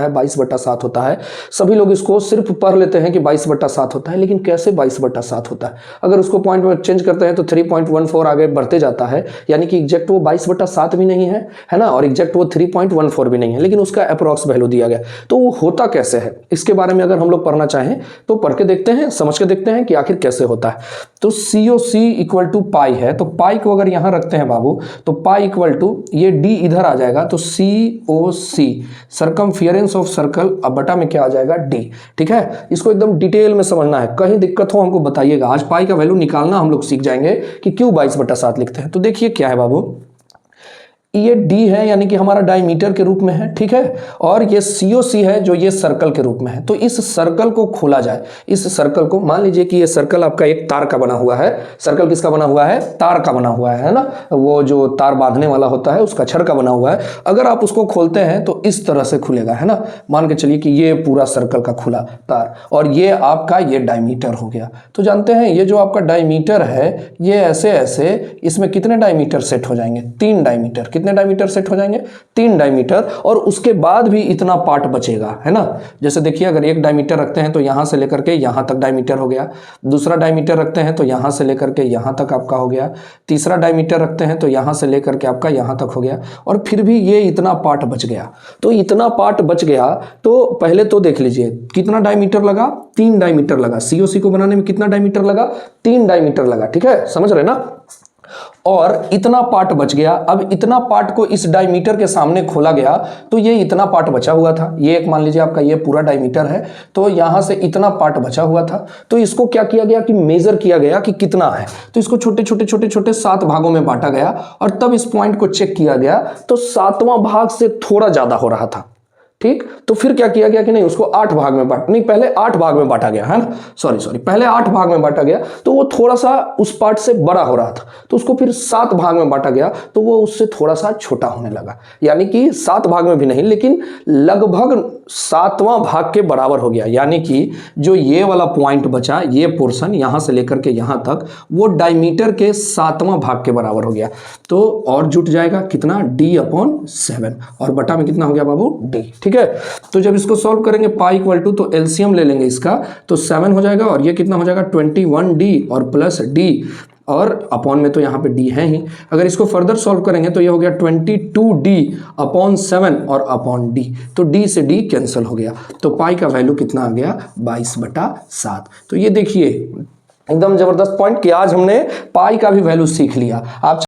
22/7 होता है। सभी लोग इसको सिर्फ पढ़ लेते हैं कि 22/7 होता है, लेकिन कैसे 22/7 होता है? अगर उसको पॉइंट में चेंज करते हैं तो 3.14 आगे बढ़ते जाता है, यानी कि एग्जैक्ट वो 22/7 भी नहीं है ना, और एग्जैक्ट वो 3.14 भी नहीं है, लेकिन उसका अप्रॉक्स वैल्यू दिया गया। तो वो होता कैसे है, इसके बारे में अगर हम लोग पढ़ना चाहें तो पढ़ के देखते हैं, समझ के देखते हैं कि आखिर कैसे होता है। तो COC इक्वल टू पाई है, तो पाई को अगर यहां रखते हैं बाबू, तो पाई इक्वल टू ये d इधर आ जाएगा, तो COC सर्कमफियरेंस ऑफ सर्कल, अब बटा में क्या आ जाएगा d। ठीक है, इसको एकदम डिटेल में समझना है, कहीं दिक्कत हो हमको बताइएगा। आज पाई का वैल्यू निकालना हम लोग सीख जाएंगे कि क्यों 22/7 लिखते हैं। तो देखिए क्या है बाबू, ये d है यानी कि हमारा डायमीटर के रूप में है, ठीक है, और ये COC है जो ये सर्कल के रूप में है। तो इस सर्कल को खोला जाए, इस सर्कल को मान लीजिए कि ये सर्कल आपका एक तार का बना हुआ है। सर्कल किसका बना हुआ है? तार का बना हुआ है ना, वो जो तार बांधने वाला होता है उसका छड़ का बना हुआ है। अगर आप उसको खोलते हैं तो इस तरह से खुलेगा, है ना। मान के चलिए कि ये पूरा सर्कल का खुला तार, और ये आपका ये डायमीटर हो गया। तो जानते हैं ये जो आपका डायमीटर है, ये ऐसे ऐसे इसमें कितने डायमीटर सेट हो जाएंगे? 3 डायमीटर। कितने डायमीटर सेट हो जाएंगे? 3 डायमीटर। और उसके बाद भी इतना पार्ट बचेगा, है ना। जैसे देखिए, अगर एक डायमीटर रखते हैं तो यहां से लेकर के यहां तक डायमीटर हो गया, दूसरा डायमीटर रखते हैं तो यहां से लेकर के यहां तक आपका हो गया, तीसरा डायमीटर रखते हैं तो यहां से लेकर के आपका यहां तक हो गया, और फिर भी ये इतना पार्ट बच गया। तो इतना पार्ट बच गया, तो पहले तो देख लीजिए कितना डायमीटर लगा? 3 डायमीटर लगा। COC को बनाने में कितना डायमीटर लगा? 3 डायमीटर लगा, ठीक है, समझ रहे ना। और इतना पार्ट बच गया। अब इतना पार्ट को इस डायमीटर के सामने खोला गया तो ये इतना पार्ट बचा हुआ था। ये एक मान लीजिए आपका ये पूरा डायमीटर है, तो यहां से इतना पार्ट बचा हुआ था। तो इसको क्या किया गया कि मेजर किया गया कि कितना है। तो इसको छोटे छोटे छोटे छोटे 7 भागों में बांटा गया, और तब इस पॉइंट को चेक किया गया तो 7वां भाग से थोड़ा ज्यादा हो रहा था। ठीक, तो फिर क्या किया गया कि नहीं, उसको 8 भाग में पहले 8 भाग में बांटा गया, है ना। सॉरी, पहले 8 भाग में बांटा गया, तो वो थोड़ा सा उस पार्ट से बड़ा हो रहा था, तो उसको फिर 7 भाग में बांटा गया, तो वो उससे थोड़ा सा छोटा होने लगा। यानी कि 7 भाग में भी नहीं, लेकिन लगभग 7वां भाग के बराबर हो गया। यानी कि जो ये वाला पॉइंट बचा, ये पोर्शन यहां से लेकर के यहां तक, वो डायमीटर के 7वां भाग के बराबर हो गया। तो और जुट जाएगा कितना? D/7, और बटा में कितना हो गया बाबू? D। ठीक है, तो जब इसको सॉल्व करेंगे पाई इक्वल टू, तो एलसीएम ले लेंगे इसका, तो 7 हो जाएगा, और ये कितना हो जाएगा? 21D और प्लस D, और अपॉन में तो यहाँ पे D है ही। अगर इसको फर्दर सॉल्व करेंगे तो ये हो गया 22D/7 और अपॉन D, तो D से D कैंसिल हो गया। तो पाई का वैल्यू कितना आ गया? 22/7। तो ये देखिए एकदम जबरदस्त पॉइंट कि आज हमने पाई का भी वैल्यू सीख लिया। आप